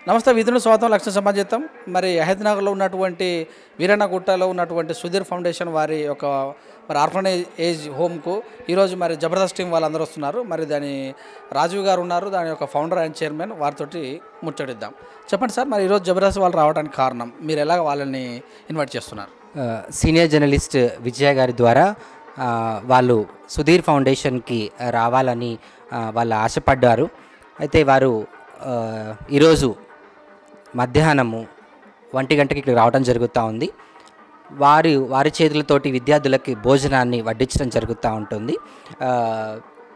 నమస్తే విధులు స్వాగతం లక్ష్య సమాజం. మరి హైదరాబాద్లో ఉన్నటువంటి వీరన్నగుట్టలో ఉన్నటువంటి సుధీర్ ఫౌండేషన్ వారి యొక్క మరి ఆర్ఫనేజ్ ఏజ్ హోమ్కు ఈరోజు మరి జబర్దస్త్ టీం వాళ్ళందరూ వస్తున్నారు. మరి దాని రాజీవ్ గారు ఉన్నారు, దాని యొక్క ఫౌండర్ అండ్ చైర్మన్, వారితోటి ముచ్చటిద్దాం. చెప్పండి సార్, మరి ఈరోజు జబర్దస్త్ వాళ్ళు రావడానికి కారణం, మీరు ఎలా వాళ్ళని ఇన్వైట్ చేస్తున్నారు? సీనియర్ జర్నలిస్ట్ విజయ గారి ద్వారా వాళ్ళు సుధీర్ ఫౌండేషన్కి రావాలని వాళ్ళు ఆశపడ్డారు. అయితే వారు ఈరోజు మధ్యాహ్నము 1 గంటకి ఇక్కడ రావడం జరుగుతూ ఉంది. వారి చేతులతోటి విద్యార్థులకి భోజనాన్ని వడ్డించడం జరుగుతూ ఉంటుంది.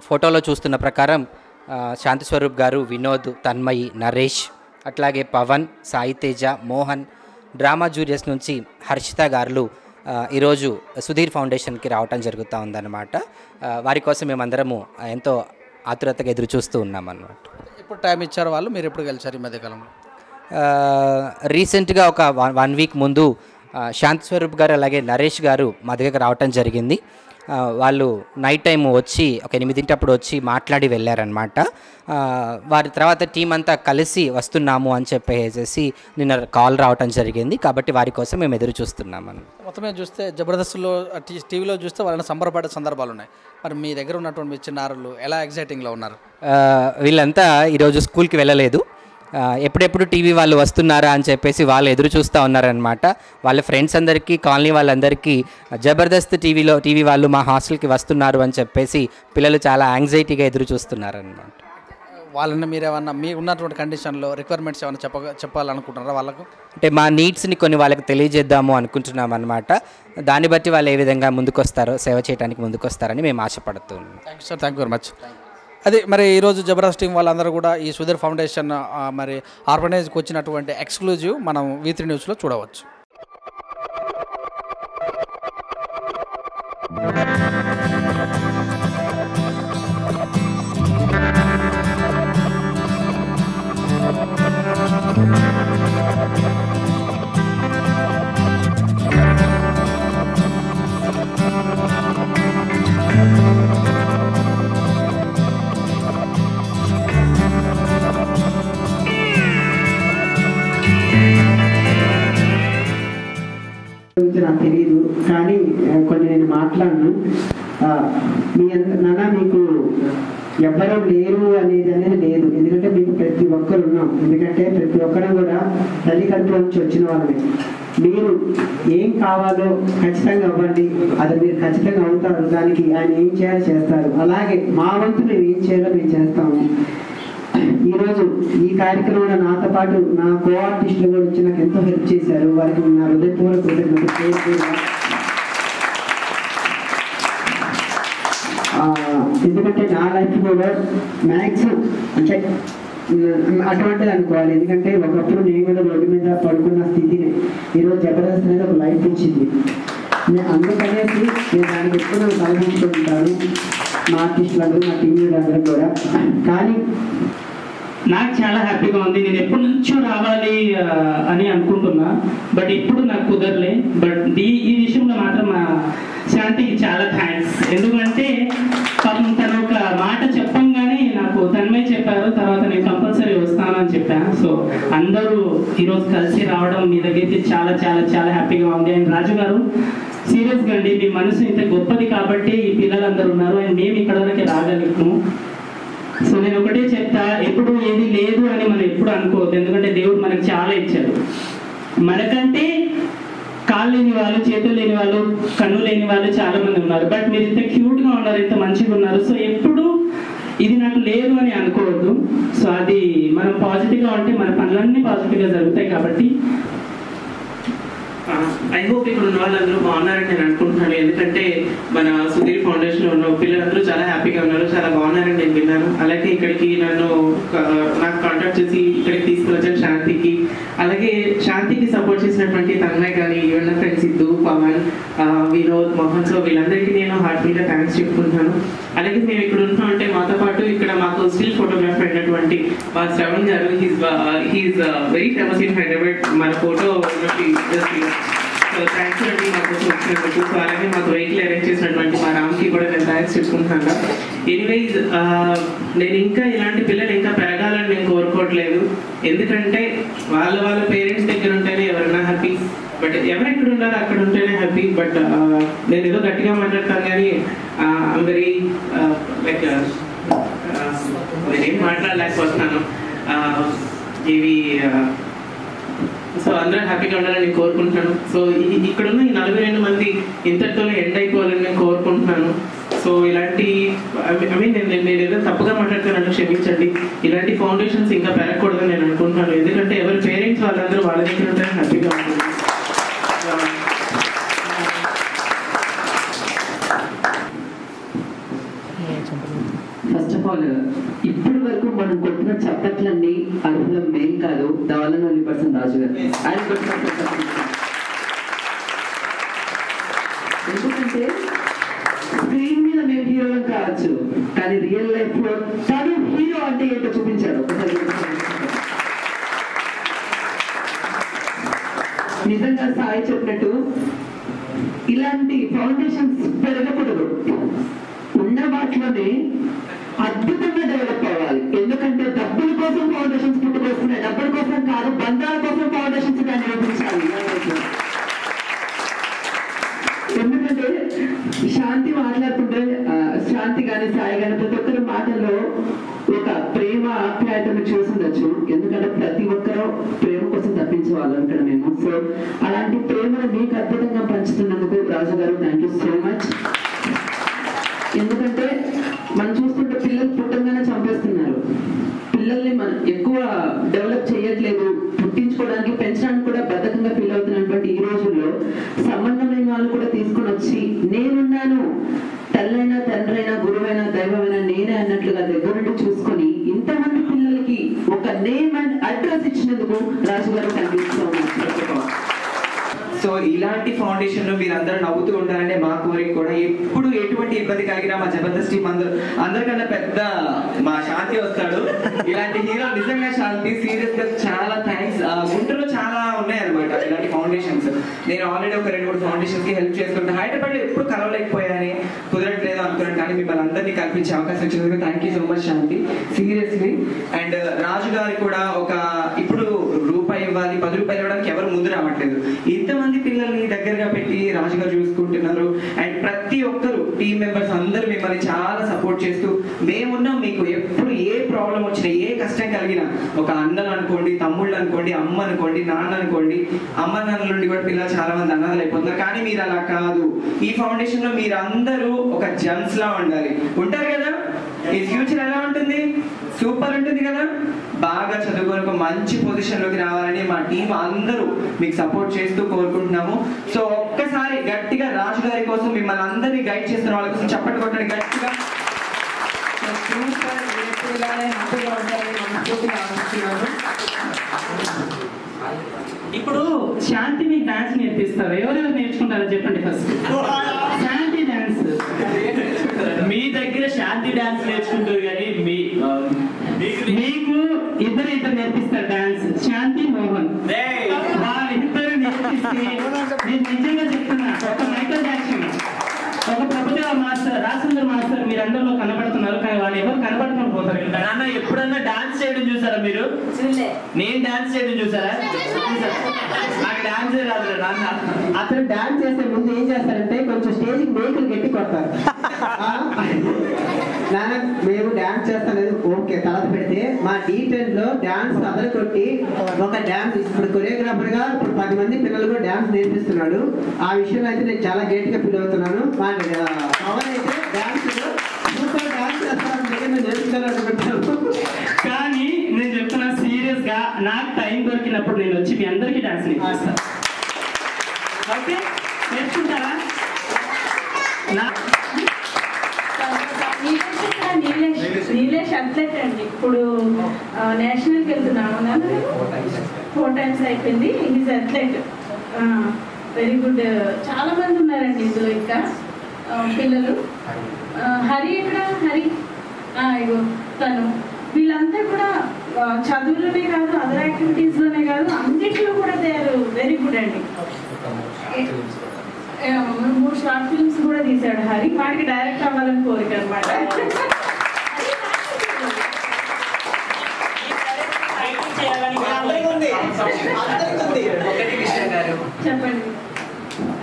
ఫోటోలో చూస్తున్న ప్రకారం శాంతిస్వరూప్ గారు, వినోద్, తన్మయి, నరేష్, అట్లాగే పవన్, సాయితేజ, మోహన్, డ్రామా జూనియర్స్ నుంచి హర్షిత గారు ఈరోజు సుధీర్ ఫౌండేషన్కి రావటం జరుగుతూ ఉందన్నమాట. వారి కోసం మేమందరము ఎంతో ఆతురతగా ఎదురు చూస్తూ ఉన్నామన్నమాట. ఎప్పుడు టైం ఇచ్చారు వాళ్ళు, మీరు ఎప్పుడు కలిసారు ఈ మధ్యకాలంలో? రీసెంట్గా ఒక 1 వీక్ ముందు శాంతిస్వరూప్ గారు అలాగే నరేష్ గారు మా దగ్గరకు రావటం జరిగింది. వాళ్ళు నైట్ టైం వచ్చి ఒక 8 వచ్చి మాట్లాడి వెళ్ళారనమాట. వారి తర్వాత టీం అంతా కలిసి వస్తున్నాము అని చెప్పేసి నిన్న కాల్ రావటం జరిగింది. కాబట్టి వారి కోసం మేము ఎదురు చూస్తున్నామని. మొత్తమే చూస్తే జబర్దస్త్లో టీవీలో చూస్తే వాళ్ళని సంబరపడే సందర్భాలు ఉన్నాయి. మరి మీ దగ్గర ఉన్నటువంటి మీ చిన్నారులు ఎలా ఎగ్జైటింగ్లో ఉన్నారు? వీళ్ళంతా ఈరోజు స్కూల్కి వెళ్ళలేదు. ఎప్పుడెప్పుడు టీవీ వాళ్ళు వస్తున్నారా అని చెప్పేసి వాళ్ళు ఎదురు చూస్తూ ఉన్నారనమాట. వాళ్ళ ఫ్రెండ్స్ అందరికీ, కాలనీ వాళ్ళందరికీ జబర్దస్త్ టీవీ వాళ్ళు మా హాస్టల్కి వస్తున్నారు అని చెప్పేసి పిల్లలు చాలా యాంగ్జైటీగా ఎదురు చూస్తున్నారనమాట. వాళ్ళని మీరు ఏమన్నా మీ ఉన్నటువంటి కండిషన్లో రిక్వైర్మెంట్స్ ఏమైనా చెప్పాలనుకుంటున్నారా వాళ్ళకు? అంటే మా నీడ్స్ని కొన్ని వాళ్ళకి తెలియజేద్దాము అనుకుంటున్నాం అనమాట. దాన్ని బట్టి వాళ్ళు ఏ విధంగా ముందుకొస్తారో, సేవ చేయడానికి ముందుకొస్తారని మేము ఆశపడుతున్నాం. Thank you sir, thank you very much. అదే మరి ఈరోజు జబర్దస్త్ టీం వాళ్ళందరూ కూడా ఈ సుధీర్ ఫౌండేషన్ మరి ఆర్గనైజ్కి వచ్చినటువంటి ఎక్స్క్లూజివ్ మనం V3 న్యూస్లో చూడవచ్చు. నాకు తెలియదు, కానీ కొన్ని నేను మాట్లాడను. నాన్న మీకు ఎవ్వరూ లేరు అనేది లేదు. ఎందుకంటే మీకు ప్రతి ఒక్కరు ఉన్నాం. ఎందుకంటే ప్రతి ఒక్కరం కూడా తల్లి కడుపులో నుంచి వచ్చిన వాళ్ళమే. మీరు ఏం కావాలో ఖచ్చితంగా అవ్వండి, అది మీరు ఖచ్చితంగా అవుతారు. దానికి ఆయన ఏం చేయాలో చేస్తారు. అలాగే మా వంతు మేము ఏం చేయాలో మేము చేస్తాము. ఈరోజు ఈ కార్యక్రమంలో నాతో పాటు నా కో ఆర్టిస్టులు కూడా వచ్చి నాకు ఎంతో హెల్ప్ చేశారు. వారికి నా హృదయపూర్వక కృతజ్ఞతలు. ఎందుకంటే నా లైఫ్ కూడా మ్యాక్సిమం అంటే అటువంటిది అనుకోవాలి. ఎందుకంటే ఒకప్పుడు నేను కూడా రోడ్డు మీద పడుకున్న స్థితిని ఈరోజు జబర్దస్త్ అనేది ఒక లైఫ్ ఇచ్చింది. అందుకనేసి నేను దానికి ఎప్పుడు కల్పించుకుంటాను మా ఆర్టిస్టులందరూ, మా టీం అందరూ కూడా. కానీ నాకు చాలా హ్యాపీగా ఉంది. నేను ఎప్పటి నుంచో రావాలి అని అనుకుంటున్నా, బట్ ఇప్పుడు నాకు కుదరలే. బట్ ఈ విషయంలో మాత్రం మా శాంతికి చాలా థ్యాంక్స్. ఎందుకంటే పాపం తను ఒక మాట చెప్పంగానే నాకు తన్మయ చెప్పారు, తర్వాత నేను కంపల్సరీ వస్తాను అని చెప్పాను. సో అందరూ ఈరోజు కలిసి రావడం మీ దగ్గరికి చాలా చాలా చాలా హ్యాపీగా ఉంది. అండ్ రాజు గారు, సీరియస్గా అండి, మీ మనసు ఇంత గొప్పది కాబట్టి ఈ పిల్లలందరూ ఉన్నారు అండ్ మేము ఇక్కడ వరకే రాగలుగుతాము. సో నేను ఒకటే చెప్తా, ఎప్పుడు ఏది లేదు అని మనం ఎప్పుడు అనుకోవద్దు. ఎందుకంటే దేవుడు మనకు చాలా ఇచ్చాడు. మనకంటే కాళ్ళు లేని వాళ్ళు, చేతులు లేని వాళ్ళు, కన్ను లేని వాళ్ళు చాలా మంది ఉన్నారు. బట్ మీరు ఇంత క్యూట్గా ఉన్నారు, ఇంత మంచిగా ఉన్నారు. సో ఎప్పుడు ఇది నాకు లేదు అని అనుకోవద్దు. సో అది మనం పాజిటివ్గా ఉంటే మన పనులన్నీ పాజిటివ్గా జరుగుతాయి. కాబట్టి ఐ హోప్ ఇక్కడ ఉన్న వాళ్ళందరూ బాగున్నారని నేను అనుకుంటున్నాను. ఎందుకంటే మన సుధీర్ ఫౌండేషన్లో ఉన్న పిల్లలందరూ చాలా హ్యాపీగా ఉన్నారు, చాలా బాగున్నారని నేను విన్నాను. అలాగే ఇక్కడికి నాకు కాంటాక్ట్ చేసి ఇక్కడికి తీసుకువచ్చాను శాంతికి. అలాగే శాంతికి సపోర్ట్ చేసినటువంటి తన్మయ్ కానీ, even friends Siddhu, Pavan, Vinod, Mohan, so వీళ్ళందరికీ నేను హార్ట్ఫుల్గా థ్యాంక్స్ చెప్పుకుంటున్నాను. అలాగే మేము ఇక్కడ ఉంటున్నాం అంటే మాతో పాటు ఇక్కడ మాకు స్టిల్ ఫోటోగ్రాఫర్ అయినటువంటి మా శ్రవణ్ గారు, he is very famous in Hyderabad. మన ఫోటో సో థ్యాంక్స్ అండి మాకు వచ్చినందుకు. సో అలాగే మాకు వెహికల్ అరేంజ్ చేసినటువంటి మా రామ్కి కూడా నేను థ్యాంక్స్ చెప్పుకుంటున్నాను. ఎనీవేస్ నేను ఇంకా ఇలాంటి పిల్లలు ఇంకా పెరగాలని నేను కోరుకోవట్లేదు. ఎందుకంటే వాళ్ళ పేరెంట్స్ దగ్గర ఉంటేనే ఎవరైనా హ్యాపీ. బట్ ఎవరు ఎక్కడ ఉన్నారో అక్కడ ఉంటేనే హ్యాపీ. బట్ నేను ఏదో గట్టిగా మాట్లాడతాను కానీ ఐమ్ వెరీ లైక్ నేనేం మాట్లాడలేకపోతున్నాను. ఇవి సో అందరూ హ్యాపీగా ఉండాలని నేను కోరుకుంటున్నాను. సో ఇక్కడున్న ఈ 42 మంది ఇంతటితోనే ఎండ్ అయిపోవాలని నేను కోరుకుంటున్నాను. సో ఇలాంటి ఐ మీన్ నేను ఏదో తప్పుగా మాట్లాడుతున్నాను, క్షమించండి. ఇలాంటి ఫౌండేషన్స్ ఇంకా పెరగకూడదని నేను అనుకుంటున్నాను. ఎందుకంటే ఎవరి పేరెంట్స్ వాళ్ళందరూ వాళ్ళ దగ్గర ఉంటే హ్యాపీగా ఉంటుంది. ఫస్ట్ ఆఫ్ ఆల్ ఇప్పటి వరకు మనం కొట్టిన చప్పట్లన్నీ అర్హులం మేం కాదు, the one and only person Raju గారు. ఎందుకంటే స్క్రీన్ మీద మేము హీరోలం కావచ్చు, కానీ రియల్ లైఫ్ లో తను హీరో అంటే ఏంటో చూపించాడు. నిజంగా సాయి చెప్పినట్టు ఇలాంటి ఫౌండేషన్స్ పెరగకూడదు, ఉన్న వాటిలోనే అద్భుతంగా డెవలప్ అవ్వాలి. ఎందుకంటే డబ్బుల కోసం ఫౌండేషన్స్ పుట్టుకొస్తున్నాయి, డబ్బుల కోసం కాదు, బంధాల కోసం ఫౌండేషన్స్ నిరూపించాలి. ఎందుకంటే శాంతి మాట్లాడుతుంటే, శాంతి కానీ సాయి కానీ ప్రతి ఒక్కరి మాటల్లో ఒక ప్రేమ ఆప్యాయతను చూసుండొచ్చు. ఎందుకంటే ప్రతి ఒక్కరూ ప్రేమ కోసం తప్పించేవాళ్ళు ఇక్కడ మేము. సో అలాంటి ప్రేమను మీకు అద్భుతంగా పంచుతున్నందుకు రాజు గారు థ్యాంక్ యూ సో మచ్. ఎందుకంటే మనం చూస్తుంటే పిల్లలు పుట్టంగానే చంపేస్తున్నారు. పిల్లల్ని మనం ఎక్కువ డెవలప్ చేయట్లేదు, పుట్టించుకోవడానికి పెంచడానికి కూడా బద్ధకంగా ఫీల్ అవుతున్నటువంటి ఈ రోజుల్లో సంబంధమైన వాళ్ళు కూడా తీసుకొని వచ్చి నేనున్నాను, తల్లైనా తండ్రైనా గురువైనా దైవమైనా నేనే అన్నట్లుగా దగ్గర నుండి చూసుకొని ఇంతమంది పిల్లలకి ఒక నేమ్ అండ్ అడ్రస్ ఇచ్చినందుకు రాజు గారు కనిపిస్తూ. సో ఇలాంటి ఫౌండేషన్ లో మీరందరూ నవ్వుతూ ఉంటారంటే మా కోరిక కూడా. ఎప్పుడు ఎటువంటి ఇబ్బంది కలిగినా మా జబర్దస్త్ టీం అందరికన్నా పెద్ద మా శాంతి వస్తాడు. ఇలాంటి హీరో నిజంగా శాంతి సీరియస్ గా చాలా థ్యాంక్స్. గుంటూరులో చాలా ఉన్నాయన్నమాట ఇలాంటి ఫౌండేషన్స్. నేను ఆల్రెడీ ఒక 2-3 ఫౌండేషన్స్ కి హెల్ప్ చేసుకుంటాను. హైదరాబాద్ లో ఎప్పుడు కలవలేకపోయాని, కుదరట్లేదు అనుకున్నాను, కానీ మిమ్మల్ని అందరినీ కల్పించే అవకాశం ఇచ్చినందుకు thank you so much Shanti, seriously. And Raju గారికి కూడా ఒక ఇప్పుడు రూపాయి ఇవ్వాలి, 10 రూపాయలు ఇవ్వడానికి ఎవరు ముందు రావట్లేదు. ఇంతమంది పిల్లల్ని దగ్గరగా పెట్టి రాజుగారు చూసుకుంటున్నారు. అండ్ ప్రతి ఒక్కరు టీం మెంబర్స్ అందరూ మిమ్మల్ని చాలా సపోర్ట్ చేస్తూ మేమున్నాం. మీకు ఎప్పుడు ఏ ప్రాబ్లం వచ్చినా, ఏ కష్టం కలిగినా, ఒక అన్నలు అనుకోండి, తమ్ముళ్ళు అనుకోండి, అమ్మ అనుకోండి, నాన్న అనుకోండి, అమ్మ నాన్నల నుండి కూడా పిల్లలు చాలా మంది అనాథలు అయిపోతున్నారు. కానీ మీరు అలా కాదు. ఈ ఫౌండేషన్ లో మీరు అందరూ ఒక జెమ్స్ లా ఉండాలి. ఉంటారు కదా, ఈ ఫ్యూచర్ ఎలా ఉంటుంది, సూపర్ ఉంటుంది కదా. బాగా చదువుకొని ఒక మంచి పొజిషన్ లోకి రావాలని మా టీం అందరూ మీకు సపోర్ట్ చేస్తూ కోరుకుంటున్నాము. సో ఒక్కసారి గట్టిగా రాజు గారి కోసం మిమ్మల్ని అందరినీ గైడ్ చేస్తున్న వాళ్ళ కోసం చప్పట్లు కొట్టండి గట్టిగా. ఇప్పుడు శాంతి మీకు డాన్స్ నేర్పిస్తారు. ఎవరెవరు నేర్చుకుంటారో చెప్పండి ఫస్ట్. శాంతి డాన్స్ మీ దగ్గర శాంతి డాన్స్ నేర్చుకుంటారు కానీ మీకు ఇద్దరు నేర్పిస్తారు డాన్స్. శాంతి మోహన్ వాళ్ళిద్దరు నేర్పిస్తే నేను నిజంగా చెప్తున్నా, ఒక మైకల్ జాక్సన్, ఒక ప్రభుదేవ మాస్టర్, రాజేంద్ర మాస్టర్ మీరందరిలో కనబడుతున్నారు, కానీ వాళ్ళు ఎవరు కనబడుకొని పోతారు. నాన్న ఎప్పుడన్నా డాన్స్ చేయడం చూసారా మీరు? నేను డాన్స్ చేయడం చూసారా? నాకు డాన్స్ రాదు నాన్న. అతను డాన్స్ చేసే ముందు ఏం చేస్తారంటే కొంచెం స్టేజ్ మేకులు గట్టి కొడతారు. నాన్న మేము డాన్స్ చేస్తానేది ఓకే, తర్వాత పెడితే మా D10 లో డాన్స్ అదలు కొట్టి ఒక డాన్స్ ఇప్పుడు కొరియోగ్రాఫర్ గా 10 మంది పిల్లలు కూడా డాన్స్ నేర్పిస్తున్నాడు. ఆ విషయంలో అయితే నేను చాలా గేట్ గా ఫీల్ అవుతున్నాను. మా పవన్ అయితే డాన్స్ సూపర్ డాన్స్ చేస్తాను నేర్పించాలనుకుంటున్నాను. కానీ నేను చెప్తున్నా సీరియస్ గా, నాకు టైం దొరికినప్పుడు నేను వచ్చి మీ అందరికీ డాన్స్ నేర్పిస్తాను. ఓకే, నేర్చుకుంటారా? నీలేష్ అథ్లెట్ అండి. ఇప్పుడు నేషనల్కి వెళ్తున్నాము, 4 times అయిపోయింది. Is athlete, very good. చాలా మంది ఉన్నారండి ఇందులో. ఇంకా పిల్లలు హరి ఎక్కడ, హరి ఇగో తను. వీళ్ళంతా కూడా చదువులోనే కాదు, అదర్ యాక్టివిటీస్లోనే కాదు, అన్నిట్లో కూడా దే ఆర్ వెరీ గుడ్ అండి. 3 షార్ట్ ఫిల్మ్స్ కూడా తీశాడు హరి. వాటికి డైరెక్ట్ అవ్వాలని కోరిక అనమాట. చెప్పండి.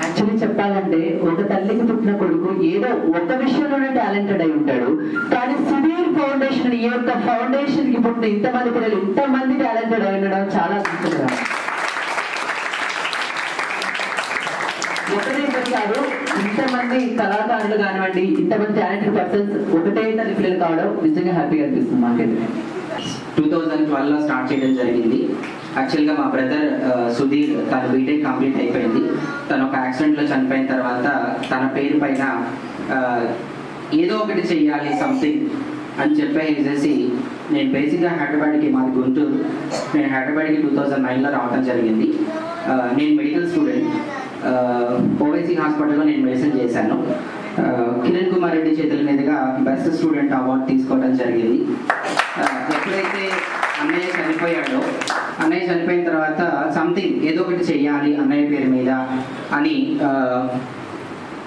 యాక్చువల్లీ చెప్పాలంటే ఒక తల్లికి పుట్టిన కొడుకు ఏదో ఒక విషయంలోనే టాలెంటెడ్ అయి ఉంటాడు, కానీ సుధీర్ ఫౌండేషన్ ఈ యొక్క ఫౌండేషన్ కి పుట్టిన ఇంతమంది పిల్లలు ఇంతమంది టాలెంటెడ్ అయి ఉండడం చాలా అద్భుతంగా. ఒకటే కాదు, ఇంతమంది కళాకారులు కానివ్వండి, ఇంతమంది టాలెంటెడ్ పర్సన్స్ ఒకటే తల్లి పిల్లలు కావడం నిజంగా హ్యాపీగా అనిపిస్తుంది మాకైతే. 2012లో స్టార్ట్ చేయడం జరిగింది. యాక్చువల్గా మా బ్రదర్ సుధీర్ తన బీటెక్ కంప్లీట్ అయిపోయింది. తను ఒక యాక్సిడెంట్లో చనిపోయిన తర్వాత తన పేరు పైన ఏదో ఒకటి చెయ్యాలి సంథింగ్ అని చెప్పేసి నేను బేసిక్గా హైదరాబాద్కి, మాది గుంటూరు, నేను హైదరాబాద్కి 2009లో రావడం జరిగింది. నేను మెడికల్ స్టూడెంట్. ఓవైసీ హాస్పిటల్లో నేను మెడిసిన్ చేశాను. కిరణ్ కుమార్ రెడ్డి చేతుల మీదుగా బెస్ట్ స్టూడెంట్ అవార్డు తీసుకోవడం జరిగింది. ఎప్పుడైతే అన్నయ్య చనిపోయాడో, అన్నయ్య చనిపోయిన తర్వాత సంథింగ్ ఏదో ఒకటి చెయ్యాలి అన్నయ్య పేరు మీద అని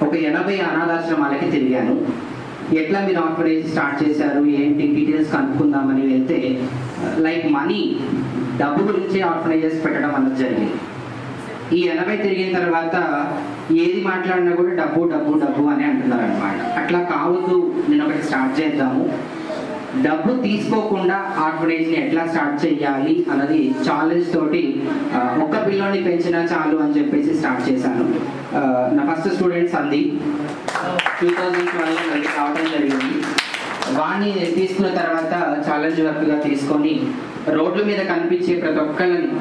ఒక 80 అనాథాశ్రమాలకి తిరిగాను. ఎట్లా మీరు ఆర్ఫనేజ్ స్టార్ట్ చేశారు ఏంటి డీటెయిల్స్ కనుక్కుందామని వెళ్తే లైక్ మనీ, డబ్బు గురించి ఆర్ఫనేజెస్ పెట్టడం అన్నది జరిగింది. ఈ 80 తిరిగిన తర్వాత ఏది మాట్లాడినా కూడా డబ్బు డబ్బు డబ్బు అని అంటున్నారు అనమాట. అట్లా కావద్దు, నేను ఒకటి స్టార్ట్ చేద్దాము, డబ్బు తీసుకోకుండా ఆర్ఫనేజ్ని ఎట్లా స్టార్ట్ చేయాలి అన్నది ఛాలెంజ్ తోటి ఒక్క పిల్లోని పెంచినా చాలు అని చెప్పేసి స్టార్ట్ చేశాను. నా ఫస్ట్ స్టూడెంట్ సందీప్ 2012లో మళ్ళీ రావడం జరిగింది. వాడిని తీసుకున్న తర్వాత ఛాలెంజ్ వర్క్గా తీసుకొని రోడ్ల మీద కనిపించే ప్రతి ఒక్కళ్ళని,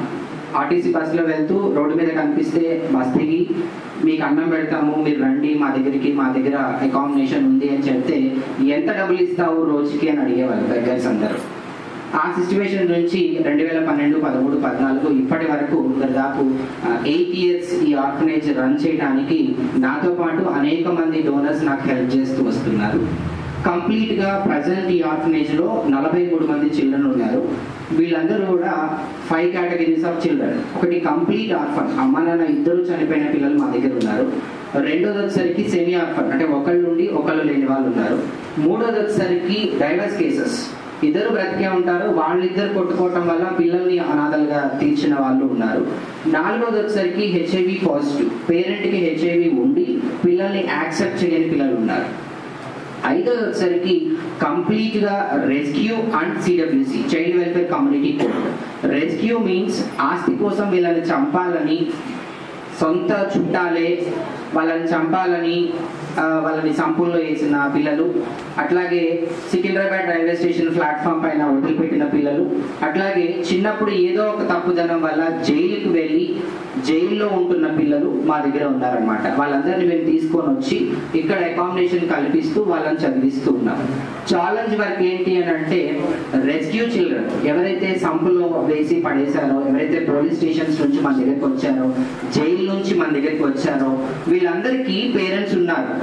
ఆర్టీసీ బస్సులో వెళ్తూ రోడ్డు మీద కనిపిస్తే బస్ దిగి మీకు అన్నం పెడతాము, మీరు రండి మా దగ్గరికి, మా దగ్గర అకామిడేషన్ ఉంది అని చెప్తే ఎంత డబ్బులు ఇస్తావు రోజుకి అని అడిగేవాళ్ళు బెగ్గర్స్ అందరూ. ఆ సిచ్యువేషన్ నుంచి 2012, 13, 14 ఇప్పటి వరకు దాదాపు 8 years ఈ ఆర్ఫనేజ్ రన్ చేయడానికి నాతో పాటు అనేక మంది డోనర్స్ నాకు హెల్ప్ చేస్తూ వస్తున్నారు. కంప్లీట్గా ప్రజెంట్ ఈ ఆర్ఫనేజ్లో 43 మంది చిల్డ్రన్ ఉన్నారు. వీళ్ళందరూ కూడా 5 categories ఆఫ్ చిల్డ్రన్. ఒకటి కంప్లీట్ ఆర్ఫన్, అమ్మ నాన్న ఇద్దరు చనిపోయిన పిల్లలు మా దగ్గర ఉన్నారు. రెండోది వచ్చేసరికి సెమీ ఆర్ఫన్, అంటే ఒకళ్ళు ఉండి ఒకళ్ళు లేని వాళ్ళు ఉన్నారు. మూడోది వచ్చేసరికి డైవర్స్ కేసెస్, ఇద్దరు బ్రతికే ఉంటారు, వాళ్ళిద్దరు కొట్టుకోవటం వల్ల పిల్లల్ని అనాథలుగా తీర్చిన వాళ్ళు ఉన్నారు. నాలుగోది వచ్చేసరికి HIV పాజిటివ్, పేరెంట్కి HIV ఉండి పిల్లల్ని యాక్సెప్ట్ చేయని పిల్లలు ఉన్నారు. ఐదోది వచ్చేసరికి కంప్లీట్గా rescue and CWC, child welfare community code. Rescue means ఆస్తి కోసం వీళ్ళని చంపాలని, సొంత చుట్టాలే వాళ్ళని చంపాలని వాళ్ళని సంపుల్లో వేసిన పిల్లలు, అట్లాగే సికింద్రాబాద్ రైల్వే స్టేషన్ ప్లాట్ఫామ్ పైన వదిలిపెట్టిన పిల్లలు, అట్లాగే చిన్నప్పుడు ఏదో ఒక తప్పుదనం వల్ల జైలుకి వెళ్ళి జైల్లో ఉంటున్న పిల్లలు మా దగ్గర ఉన్నారనమాట. వాళ్ళందరినీ మేము తీసుకొని వచ్చి ఇక్కడ అకామిడేషన్ కల్పిస్తూ వాళ్ళని చదివిస్తూ ఉన్నాం. ఛాలెంజ్ వర్క్ ఏంటి అని అంటే రెస్క్యూ చిల్డ్రన్ ఎవరైతే సంపులో వేసి పడేశారో, ఎవరైతే పోలీస్ స్టేషన్స్ నుంచి మన దగ్గరికి వచ్చారో, జైలు నుంచి మన దగ్గరికి వచ్చారో, వీళ్ళందరికీ పేరెంట్స్ ఉన్నారు.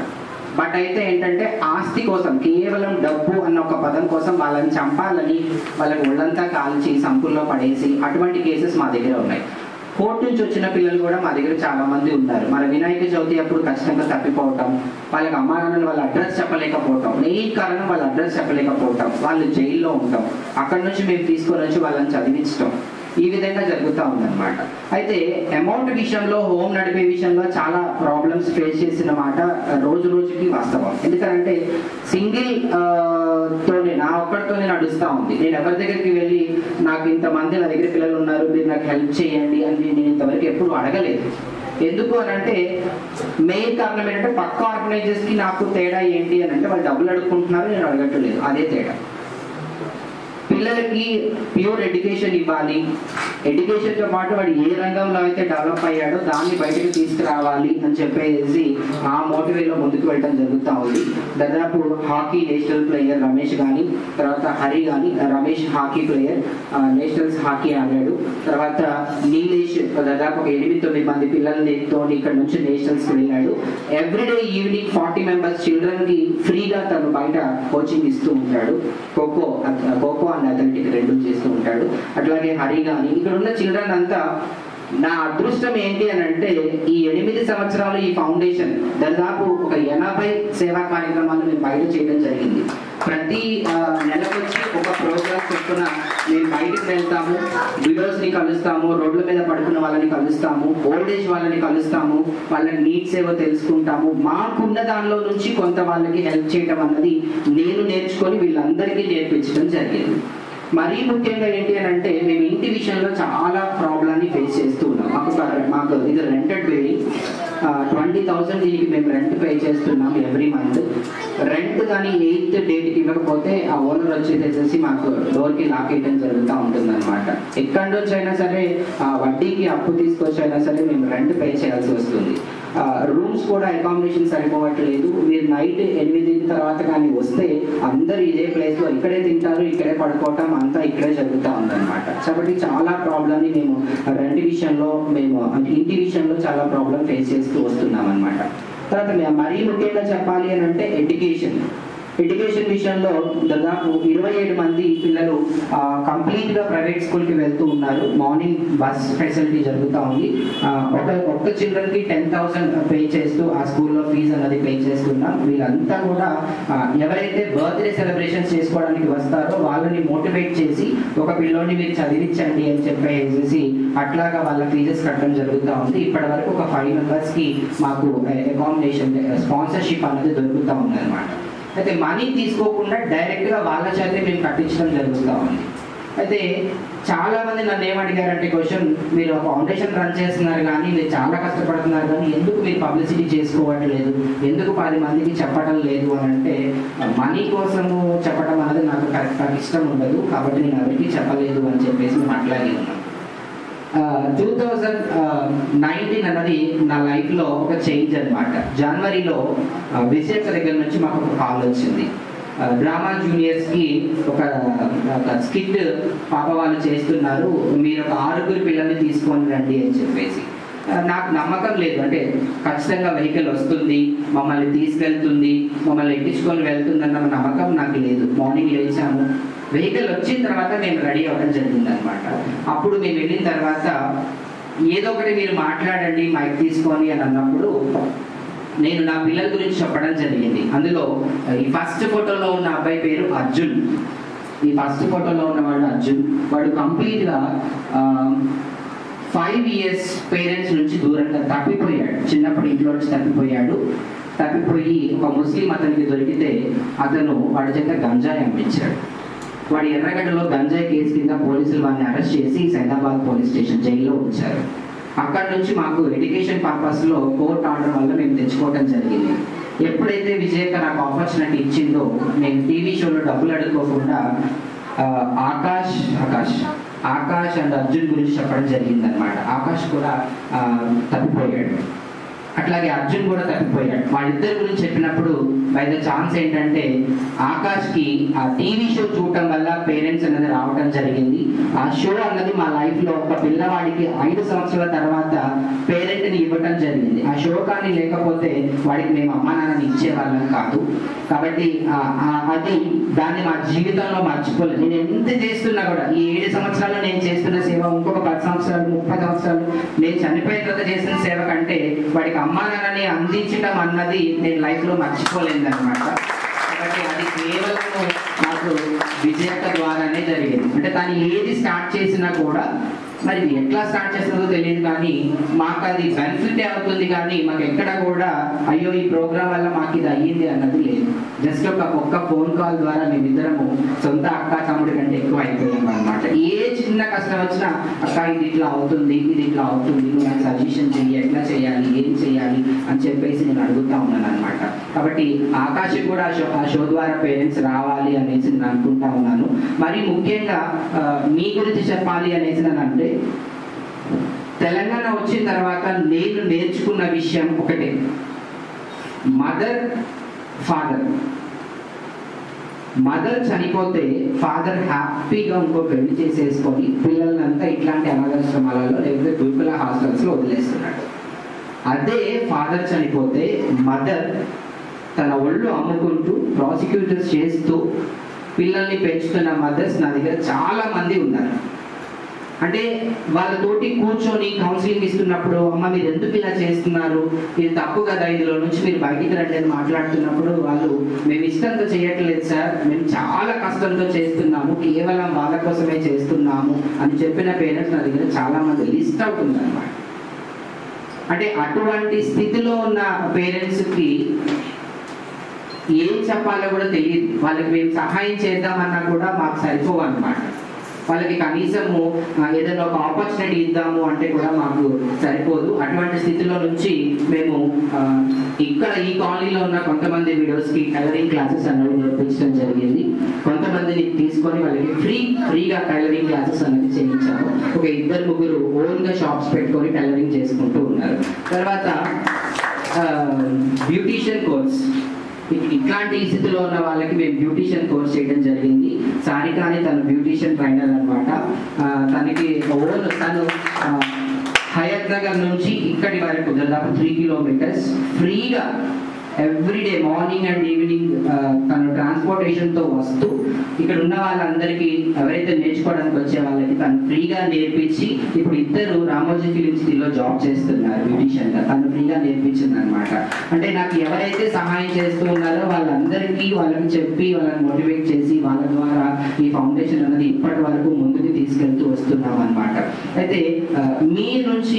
బట్ అయితే ఏంటంటే ఆస్తి కోసం, కేవలం డబ్బు అన్న ఒక పదం కోసం వాళ్ళని చంపాలని, వాళ్ళకి ఒళ్ళంతా కాల్చి సంపుల్లో పడేసి అటువంటి కేసెస్ మా దగ్గర ఉన్నాయి. కోర్టు నుంచి వచ్చిన పిల్లలు కూడా మా దగ్గర చాలా మంది ఉన్నారు. మన వినాయక చవితి అప్పుడు ఖచ్చితంగా తప్పిపోవటం, వాళ్ళకి అమ్మా నాన్నలు వాళ్ళ అడ్రస్ చెప్పలేకపోవటం, మెయిన్ కారణం వాళ్ళ అడ్రస్ చెప్పలేకపోవటం, వాళ్ళు జైల్లో ఉంటాం, అక్కడ నుంచి మేము తీసుకొని వచ్చి వాళ్ళని చదివించడం, ఈ విధంగా జరుగుతూ ఉందన్నమాట. అయితే అమౌంట్ విషయంలో, హోమ్ నడిపే విషయంలో చాలా ప్రాబ్లమ్స్ ఫేస్ చేసిన మాట రోజు రోజుకి వాస్తవం. ఎందుకంటే సింగిల్ తోనే, నా ఒక్కడితోనే నడుస్తూ ఉంది. నేను ఎవరి దగ్గరికి వెళ్ళి నాకు ఇంతమంది నా దగ్గర పిల్లలు ఉన్నారు, మీరు నాకు హెల్ప్ చేయండి అని నేను ఇంతవరకు ఎప్పుడు అడగలేదు. ఎందుకు అని అంటే మెయిన్ కారణం ఏంటంటే పక్క ఆర్గనైజర్స్కి నాకు తేడా ఏంటి అని అంటే వాళ్ళు డబ్బులు అడుక్కుంటున్నారు, నేను అడగట్లేదు, అదే తేడా. పిల్లలకి ప్యూర్ ఎడ్యుకేషన్ ఇవ్వాలి, ఎడ్యుకేషన్తో పాటు వాడు ఏ రంగంలో అయితే డెవలప్ అయ్యాడో దాన్ని బయటకు తీసుకురావాలి అని చెప్పేసి ఆ మోటివేలో ముందుకు వెళ్ళడం జరుగుతూ ఉంది. దాదాపు హాకీ నేషనల్ ప్లేయర్ రమేష్ కానీ, తర్వాత హరి కానీ, Ramesh hockey player nationals hockey ఆడాడు. తర్వాత నీలేష్ దాదాపు 8-9 మంది పిల్లలతో ఇక్కడ నుంచి నేషనల్స్కి వెళ్ళాడు. ఎవ్రీడే ఈవినింగ్ 40 members చిల్డ్రన్కి ఫ్రీగా తను బయట కోచింగ్ ఇస్తూ ఉంటాడు. ఖోఖో అండ్ అథ్లెటిక్ రెండు చేస్తూ ఉంటాడు. అట్లాగే హరి కానీ, ఇక్కడ ఉన్న చిల్డ్రన్ అంతా నా అదృష్టం ఏంటి అని అంటే ఈ 8 సంవత్సరాలు ఈ ఫౌండేషన్ దాదాపు ఒక 80 సేవా కార్యక్రమాలు మేము బయట చేయడం జరిగింది. ప్రతి నెలకొచ్చి ఒక ప్రోగ్రామ్ చొప్పున మేము బయటకు వెళ్తాము, విడోస్ని కలుస్తాము, రోడ్ల మీద పడుకున్న వాళ్ళని కలుస్తాము, ఓల్డ్ ఏజ్ వాళ్ళని కలుస్తాము, వాళ్ళ నీడ్స్ ఏవో తెలుసుకుంటాము. మాకున్న దానిలో నుంచి కొంత వాళ్ళకి హెల్ప్ చేయడం అన్నది నేను నేర్చుకొని వీళ్ళందరికీ నేర్పించడం జరిగింది. మరీ ముఖ్యంగా ఏంటి అని అంటే మేము ఇంటి విషయంలో చాలా ప్రాబ్లమ్ని ఫేస్ చేస్తూ ఉన్నాం. మాకు ఇది రెంటెడ్ బిల్డింగ్, 20,000 దీనికి మేము రెంట్ పే చేస్తున్నాం ఎవ్రీ మంత్. రెంట్ కానీ 8th డేట్కి ఇవ్వకపోతే ఆ ఓనర్ వచ్చేసేసి మాకు డోర్కి లాక్ వేయడం జరుగుతూ ఉంటుంది అనమాట. ఎక్కడి నుంచి అయినా సరే వడ్డీకి అప్పు తీసుకొచ్చి అయినా సరే మేము రెంట్ పే చేయాల్సి వస్తుంది. రూమ్స్ కూడా అకామిడేషన్ సరిపోవట్లేదు. మీరు నైట్ 8 తర్వాత కానీ వస్తే అందరు ఇదే ప్లేస్లో ఇక్కడే తింటారు, ఇక్కడే పడుకోవటం అంతా ఇక్కడే జరుగుతూ ఉందన్నమాట. కాబట్టి చాలా ప్రాబ్లమ్ని మేము రెంట్ విషయంలో ఇంటి విషయంలో చాలా ప్రాబ్లం ఫేస్ చేస్తూ వస్తున్నాం అనమాట. తర్వాత మరీ ముఖ్యంగా చెప్పాలి అని అంటే ఎడ్యుకేషన్ విషయంలో దాదాపు 27 మంది పిల్లలు కంప్లీట్గా ప్రైవేట్ స్కూల్కి వెళ్తూ ఉన్నారు. మార్నింగ్ బస్ ఫెసిలిటీ జరుగుతూ ఉంది. ఒక్క చిల్డ్రన్కి 10,000 పే చేస్తూ ఆ స్కూల్లో ఫీజు అన్నది పే చేస్తున్నాం. వీళ్ళంతా కూడా ఎవరైతే బర్త్డే సెలబ్రేషన్స్ చేసుకోవడానికి వస్తారో వాళ్ళని మోటివేట్ చేసి ఒక పిల్లోని మీరు చదివించండి అని చెప్పేసి అట్లాగా వాళ్ళ ఫీజెస్ కట్టడం జరుగుతూ ఉంది. ఇప్పటి వరకు ఒక 5 మెంబర్స్కి మాకు అకామిడేషన్ స్పాన్సర్షిప్ అనేది దొరుకుతూ ఉంది అనమాట. అయితే మనీ తీసుకోకుండా డైరెక్ట్గా వాళ్ళ చేతే మేము కట్టించడం జరుగుతూ ఉంది. అయితే చాలామంది నన్ను ఏమడిగారంటే క్వశ్చన్, మీరు ఫౌండేషన్ రన్ చేస్తున్నారు కానీ మీరు చాలా కష్టపడుతున్నారు కానీ ఎందుకు మీరు పబ్లిసిటీ చేసుకోవట్లేదు, ఎందుకు 10 మందికి చెప్పడం లేదు అని అంటే మనీ కోసము చెప్పడం అనేది నాకు కరెక్ట్గా ఇష్టం ఉండదు, కాబట్టి నేను ఎవరికి చెప్పలేదు అని చెప్పేసి మేము అట్లాగే ఉన్నాం. 2019 అన్నది నా లైఫ్లో ఒక చేంజ్ అనమాట. జనవరిలో విజయక దగ్గర నుంచి మాకు ఒక కాల్ వచ్చింది. డ్రామా జూనియర్స్కి ఒక స్కిట్ పాప వాళ్ళు చేస్తున్నారు, మీరు ఒక 6 పిల్లల్ని తీసుకొని రండి అని చెప్పేసి. నాకు నమ్మకం లేదు, అంటే ఖచ్చితంగా వెహికల్ వస్తుంది, మమ్మల్ని తీసుకెళ్తుంది, మమ్మల్ని ఎక్కించుకొని వెళ్తుందన్న నమ్మకం నాకు లేదు. మార్నింగ్ లేచాము, వెహికల్ వచ్చిన తర్వాత మేము రెడీ అవ్వడం జరిగింది అనమాట. అప్పుడు మేము వెళ్ళిన తర్వాత ఏదో ఒకటి మీరు మాట్లాడండి మైక్ తీసుకొని అని అన్నప్పుడు నేను నా పిల్లల గురించి చెప్పడం జరిగింది. అందులో ఈ ఫస్ట్ ఫోటోలో ఉన్న అబ్బాయి పేరు అర్జున్. ఈ ఫస్ట్ ఫోటోలో ఉన్నవాడు అర్జున్. వాడు కంప్లీట్గా 5 years పేరెంట్స్ నుంచి దూరంగా తప్పిపోయాడు. చిన్నప్పుడు ఇంట్లో నుంచి తప్పిపోయి ఒక ముస్లిం అతనికి దొరికితే అతను వాడి చేత గంజాయి అమ్మించాడు. వాడి ఎర్రగడ్డలో గంజాయి కేసు కింద పోలీసులు వాడిని అరెస్ట్ చేసి సైదాబాద్ పోలీస్ స్టేషన్ జైల్లో ఉంచారు. అక్కడ నుంచి మాకు ఎడ్యుకేషన్ పర్పస్లో కోర్ట్ ఆర్డర్ వల్ల మేము తెచ్చుకోవడం జరిగింది. ఎప్పుడైతే విజయక నాకు ఆపర్చునిటీ ఇచ్చిందో నేను టీవీ షోలో డబ్బులు అడుక్కోకుండా ఆకాష్ అండ్ అర్జున్ గురించి చెప్పడం జరిగింది అనమాట. ఆకాష్ కూడా తప్పిపోయాడు, అట్లాగే అర్జున్ కూడా తప్పిపోయాడు. వాళ్ళిద్దరి గురించి చెప్పినప్పుడు బై ద ఛాన్స్ ఏంటంటే ఆకాష్కి ఆ టీవీ షో చూడటం వల్ల పేరెంట్స్ అనేది రావడం జరిగింది. ఆ షో అన్నది మా లైఫ్లో ఒక పిల్లవాడికి 5 సంవత్సరాల తర్వాత పేరెంట్ని ఇవ్వటం జరిగింది. ఆ షో కానీ లేకపోతే వాడికి మేము అమ్మా నాన్నని ఇచ్చేవాళ్ళం కాదు. కాబట్టి అది దాన్ని మా జీవితంలో మర్చిపోలేదు. నేను ఎంత చేస్తున్నా కూడా ఈ 7 సంవత్సరాలు నేను చేస్తున్న సేవ ఇంకొక 10 సంవత్సరాలు 30 సంవత్సరాలు నేను చనిపోయిన తర్వాత చేసిన సేవ కంటే వాడికి అమ్మా నాన్నని అందించడం అన్నది నేను లైఫ్లో మర్చిపోలేదు అనమాట. కాబట్టి అది కేవలం నాకు విజయక ద్వారానే జరిగింది. అంటే తను ఏది స్టార్ట్ చేసినా కూడా మరి ఎట్లా స్టార్ట్ చేస్తుందో తెలియదు కానీ మాకు అది బెనిఫిట్ అవుతుంది కానీ మాకు ఎక్కడ కూడా అయ్యో ఈ ప్రోగ్రామ్ వల్ల మాకు ఇది అయ్యింది అన్నది లేదు. జస్ట్ ఒక్క ఫోన్ కాల్ ద్వారా మేమిద్దరము సొంత అక్క తమ్ముడి కంటే ఎక్కువ అయిపోయాము అనమాట. ఏ చిన్న కష్టం వచ్చినా అక్క ఇది ఇట్లా అవుతుంది, నువ్వు నాకు సజెషన్ చెయ్యి, ఎట్లా చేయాలి, ఏం చేయాలి అని చెప్పేసి నేను అడుగుతా ఉన్నాను అనమాట. కాబట్టి ఆకాశం కూడా ఆ షో ద్వారా పేరెంట్స్ రావాలి అనేసి నేను అనుకుంటా ఉన్నాను. మరి ముఖ్యంగా మీ గురించి చెప్పాలి అనేసి నేను అంటే తెలంగాణ వచ్చిన తర్వాత నేను నేర్చుకున్న విషయం ఒకటే, మదర్ చనిపోతే ఫాదర్ హ్యాపీగా ఇంకో పెళ్లి చేసేసుకొని పిల్లలంతా ఇట్లాంటి అనాథాశ్రమాలలో లేకపోతే గురుకుల హాస్టల్స్లో వదిలేస్తున్నాడు. అదే ఫాదర్ చనిపోతే మదర్ తన ఒళ్ళు అమ్ముకుంటూ ప్రాసిక్యూటర్స్ చేస్తూ పిల్లల్ని పెంచుతున్న మదర్స్ నా దగ్గర చాలా మంది ఉన్నారు. అంటే వాళ్ళతోటి కూర్చొని కౌన్సిలింగ్ ఇస్తున్నప్పుడు అమ్మ మీరు ఎందుకు ఇలా చేస్తున్నారు, ఇది తప్పు కదా, ఇందులో నుంచి మీరు బయటికి రండి అని మాట్లాడుతున్నప్పుడు వాళ్ళు మేము ఇష్టంతో చేయట్లేదు సార్, మేము చాలా కష్టంతో చేస్తున్నాము, కేవలం వాళ్ళ కోసమే చేస్తున్నాము అని చెప్పిన పేరెంట్స్ నా దగ్గర చాలా మంది లిస్ట్ అవుతుంది అన్నమాట. అంటే అటువంటి స్థితిలో ఉన్న పేరెంట్స్కి ఏం చెప్పాలో కూడా తెలియదు. వాళ్ళకి మేము సహాయం చేద్దామన్నా కూడా మాకు సరిపోవు అన్నమాట. వాళ్ళకి కనీసము ఏదైనా ఒక ఆపర్చునిటీ ఇద్దాము అంటే కూడా మాకు సరిపోదు. అటువంటి స్థితిలో నుంచి మేము ఇక్కడ ఈ కాలనీలో ఉన్న కొంతమంది విడోస్కి టైలరింగ్ క్లాసెస్ అనేవి నేర్పించడం జరిగింది. కొంతమందిని తీసుకొని వాళ్ళకి ఫ్రీగా టైలరింగ్ క్లాసెస్ అనేది చేయించాము. ఒక 2-3 ఓన్గా షాప్స్ పెట్టుకొని టైలరింగ్ చేసుకుంటూ ఉన్నారు. తర్వాత బ్యూటీషియన్ కోర్స్, ఇట్లాంటి స్థితిలో ఉన్న వాళ్ళకి మేము బ్యూటీషియన్ కోర్స్ చేయడం జరిగింది. సారిక అని తను బ్యూటీషియన్ ట్రైనర్ అనమాట. తను హయత్ నగర్ నుంచి ఇక్కడి వరకు దాదాపు 3 కిలోమీటర్స్ ఫ్రీగా ఎవ్రీడే మార్నింగ్ అండ్ ఈవినింగ్ తను ట్రాన్స్పోర్టేషన్తో వస్తూ ఇక్కడ ఉన్న వాళ్ళందరికీ ఎవరైతే నేర్చుకోవడానికి వచ్చే వాళ్ళకి తను ఫ్రీగా నేర్పించి ఇప్పుడు 2 రామోజీ ఫిలిం సిటీలో జాబ్ చేస్తున్నారు బ్యూటీషియన్గా. తను ఫ్రీగా నేర్పించింది అనమాట. అంటే నాకు ఎవరైతే సహాయం చేస్తూ ఉన్నారో వాళ్ళందరికీ వాళ్ళకి చెప్పి వాళ్ళని మోటివేట్ చేసి వాళ్ళ ద్వారా ఈ ఫౌండేషన్ అనేది ఇప్పటి వరకు ముందుకు తీసుకెళ్తూ వస్తున్నాం అనమాట. అయితే మీ నుంచి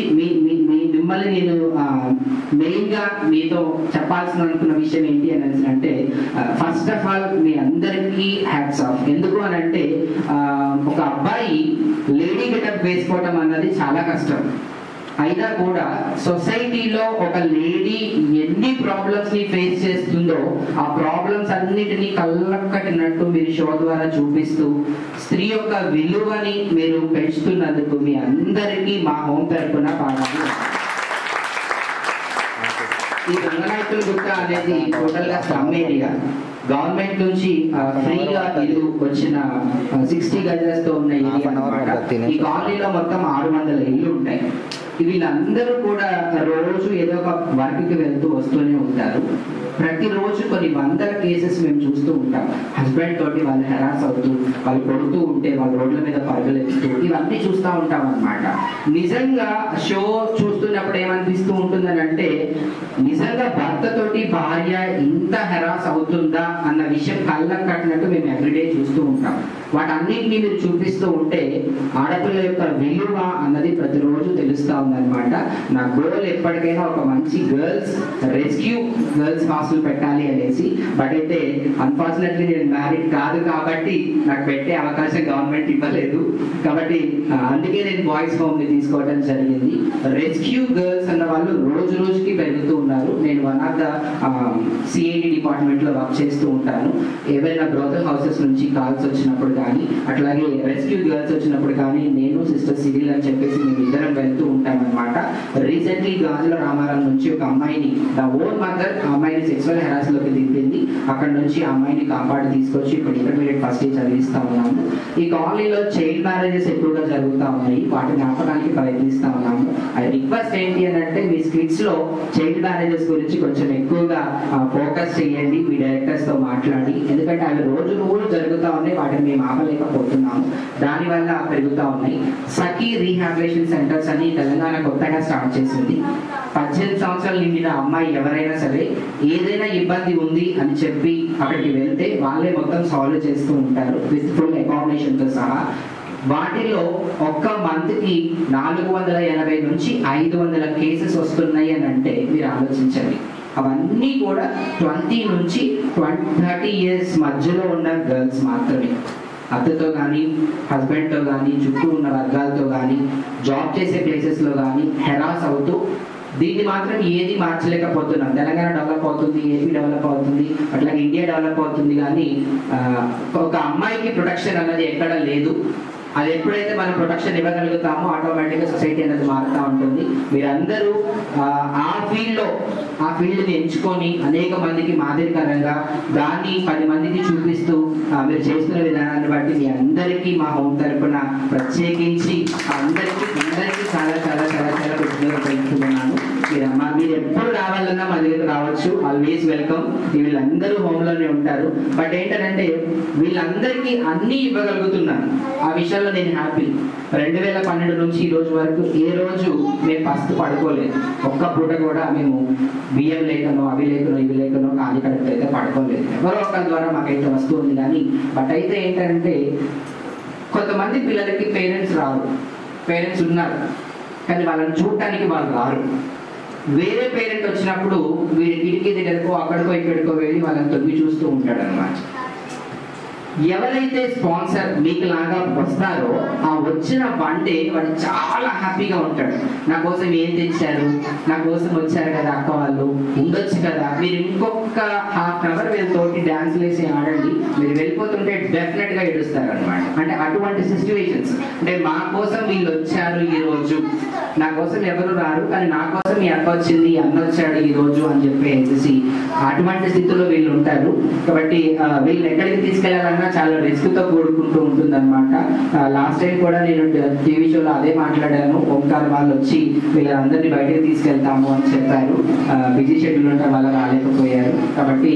మిమ్మల్ని నేను మెయిన్గా మీతో చెప్పాల్సిన అనుకున్న విషయం ఏంటి అని అంటే ఫస్ట్ ఆఫ్ ఆల్ మీ అందరికీ హ్యాట్స్ ఆఫ్. ఎందుకు అని అంటే ఒక అబ్బాయి లేడీ గెటప్ వేసుకోవటం అన్నది చాలా కష్టం. అయినా కూడా సొసైటీలో ఒక లేడీ ఎన్ని ప్రాబ్లమ్స్ ని ఫేస్ చేస్తుందో ఆ ప్రాబ్లమ్స్ అన్నిటినీ కళ్ళకట్టినట్టు మీరు షో ద్వారా చూపిస్తూ స్త్రీ యొక్క విలువని మీరు పెంచుతున్నందుకు మీ అందరికీ మా హోమ్ తరపున పాడాలి. ఈ రంగనాయకుల గుట్ట అనేది టోటల్ గా స్లమ్ ఏరియా. గవర్నమెంట్ నుంచి ఫ్రీగా ఇల్లు వచ్చిన 60 గజాలతో ఉన్న ఏరియా అన్నమాట. ఈ కాలనీలో మొత్తం 600 ఇల్లు ఉంటాయి. వీళ్ళందరూ కూడా రోజు ఏదో ఒక వర్క్కి వెళ్తూ వస్తూనే ఉంటారు. ప్రతిరోజు కొన్ని వందల కేసెస్ మేము చూస్తూ ఉంటాం. హస్బెండ్ తోటి వాళ్ళు హెరాస్ అవుతూ వాళ్ళు కొడుతూ ఉంటే వాళ్ళ రోడ్ల మీద పరుగులెత్తూ ఇవన్నీ చూస్తూ ఉంటాం అన్నమాట. నిజంగా షో చూస్తున్నప్పుడు ఏమనిపిస్తూ ఉంటుందని అంటే నిజంగా భర్తతోటి భార్య ఇంత హెరాస్ అవుతుందా అన్న విషయం కళ్ళకు కట్టినట్టు మేము ఎవ్రీడే చూస్తూ ఉంటాం. వాటన్నిటిని మీరు చూపిస్తూ ఉంటే ఆడపిల్ల యొక్క విలువ అన్నది ప్రతిరోజు తెలుస్తూ ఉందన్నమాట. నా గోల్ ఎప్పటికైనా ఒక మంచి రెస్క్యూ గర్ల్స్ హాస్టల్ పెట్టాలి అనేసి. బట్ అయితే అన్ఫార్చునేట్లీ నేను మ్యారీడ్ కాదు కాబట్టి నాకు పెట్టే అవకాశం గవర్నమెంట్ ఇవ్వలేదు. కాబట్టి అందుకే నేను బాయ్స్ హోమ్ ని తీసుకోవడం జరిగింది. రెస్క్యూ గర్ల్స్ అన్న వాళ్ళు రోజు రోజుకి పెరుగుతూ ఉన్నారు. నేను one of the CID department లో వర్క్ చేస్తూ ఉంటాను. ఏవైనా బ్రోతల్ హౌసెస్ నుంచి కాల్స్ వచ్చినప్పుడు కానీ అట్లాగే రెస్క్యూ గర్ల్స్ వచ్చినప్పుడు కానీ నేను సిస్టర్ సిరిల్ అని చెప్పేసి మేము ఇద్దరం వెళ్తూ ఉంటామన్నమాట. రీసెంట్లీ గాజుల రామారావు నుంచి ఒక అమ్మాయిని ద ఓన్ మదర్ ఆ అమ్మాయిని సెక్సువల్ హెరాస్ లోకి దింపింది. అక్కడ నుంచి ఆ అమ్మాయిని కాపాడి తీసుకొచ్చి ఇప్పుడు ఇంటర్మీడియట్ ఫస్ట్ ఇయర్ చదివిస్తా ఉన్నాము. ఈ కాలనీలో చైల్డ్ మ్యారేజెస్ ఎక్కువగా జరుగుతూ ఉన్నాయి. వాటిని ఆపడానికి ప్రయత్నిస్తా ఉన్నాము. అది రిక్వెస్ట్ ఏంటి అని అంటే మీ స్కిట్స్ లో చైల్డ్ మ్యారేజెస్ గురించి కొంచెం ఎక్కువగా ఫోకస్ చేయండి మీ డైరెక్టర్స్ తో మాట్లాడి. ఎందుకంటే అవి రోజు జరుగుతూ ఉన్నాయి, వాటిని మేము ఆపలేకపోతున్నాము. దానివల్ల పెరుగుతూ ఉన్నాయి. సఖీ రీహాబిలేషన్ సెంటర్స్ అని తెలంగాణ కొత్తగా స్టార్ట్ చేసింది. 18 సంవత్సరాలు నిండిన అమ్మాయి ఎవరైనా సరే ఏదైనా ఇబ్బంది ఉంది అని చెప్పి అక్కడికి వెళ్తే వాళ్ళే మొత్తం సాల్వ్ చేస్తూ ఉంటారు విత్ ఫుల్ అకామిడేషన్ తో సహా. వాటిలో ఒక్క మంత్కి 480 నుంచి 500 కేసెస్ వస్తున్నాయి అని అంటే మీరు ఆలోచించండి. అవన్నీ కూడా 20 నుంచి 30 ఇయర్స్ మధ్యలో ఉన్న గర్ల్స్ మాత్రమే. అత్తతో కానీ హస్బెండ్తో కానీ చుట్టూ ఉన్న వర్గాలతో కానీ జాబ్ చేసే ప్లేసెస్లో కానీ హెరాస్ అవుతూ దీన్ని మాత్రం ఏది మార్చలేకపోతున్నాం. తెలంగాణ డెవలప్ అవుతుంది, ఏపీ డెవలప్ అవుతుంది, అట్లాగే ఇండియా డెవలప్ అవుతుంది, కానీ ఒక అమ్మాయికి ప్రొటెక్షన్ అన్నది ఎక్కడ లేదు. అది ఎప్పుడైతే మనం ప్రొటెక్షన్ ఇవ్వగలుగుతామో ఆటోమేటిక్గా సొసైటీ అనేది మారుతూ ఉంటుంది. మీరందరూ ఆ ఫీల్డ్ని ఎంచుకొని అనేక మందికి మాదిరికరంగా దాన్ని 10 మందికి చూపిస్తూ మీరు చేస్తున్న విధానాన్ని బట్టి మీ అందరికీ మా హోమ్ తరపున ప్రత్యేకించి అందరికీ చాలా చాలా చాలా చాలా కృతజ్ఞతలు తెలుపుతున్నాను. మీరు ఎప్పుడు రావాలన్నా మా దగ్గరికి రావచ్చు, ఆల్వేస్ వెల్కమ్. వీళ్ళందరూ హోమ్లోనే ఉంటారు. బట్ ఏంటంటే వీళ్ళందరికీ అన్నీ ఇవ్వగలుగుతున్నాను, ఆ విషయంలో నేను హ్యాపీ. 2012 నుంచి ఈ రోజు వరకు ఏ రోజు మేము ఫస్ట్ పడుకోలేదు. ఒక్క పూట కూడా మేము బియ్యం లేకనో అవి లేకనో ఇవి లేకనో ఖాళీ కడుపుతో అయితే పడుకోలేదు. ఎవరో ఒకరి ద్వారా మాకైతే వస్తుంది కానీ. బట్ అయితే ఏంటంటే కొంతమంది పిల్లలకి పేరెంట్స్ రారు, పేరెంట్స్ ఉన్నారు కానీ వాళ్ళని చూడటానికి వాళ్ళు రారు. వేరే పేరెంట్ వచ్చినప్పుడు వీడి కిటికీ దగ్గరకో అక్కడికో ఇక్కడికో వెళ్ళి వాళ్ళని తొంగి చూస్తూ ఉంటాడు అనమాట. ఎవరైతే స్పాన్సర్ మీకు లాగా వస్తారో ఆ వచ్చిన వన్ డే వాడు చాలా హ్యాపీగా ఉంటాడు. నా కోసం ఏం తెచ్చారు, నా కోసం వచ్చారు కదా అక్క వాళ్ళు, ఉండొచ్చు కదా, మీరు ఇంకొక హాఫ్ అన్ అవర్ వీళ్ళతోటి డాన్స్ వేసి ఆడండి, మీరు వెళ్ళిపోతుంటే డెఫినెట్ గా ఏడుస్తారు అనమాట. అంటే అటువంటి సిచ్యువేషన్స్, అంటే మా కోసం వీళ్ళు వచ్చారు ఈ రోజు, నా కోసం ఎవరు రారు కానీ నా కోసం మీ అక్క వచ్చింది, అన్న వచ్చాడు ఈ రోజు అని చెప్పేసి అటువంటి స్థితిలో వీళ్ళు ఉంటారు. కాబట్టి వీళ్ళు ఎక్కడికి తీసుకెళ్లాలన్నా చాలా రిస్క్ తో కూడుకుంటూ ఉంటుంది అనమాట. లాస్ట్ టైం కూడా నేను టీవీ షోలో అదే మాట్లాడాను. ఓంకార్ వాళ్ళు వచ్చి వీళ్ళందరినీ బయటకు తీసుకెళ్తాము అని చెప్పారు. బిజీ షెడ్యూల్ ఉంటే వాళ్ళు రాలేకపోయారు. కాబట్టి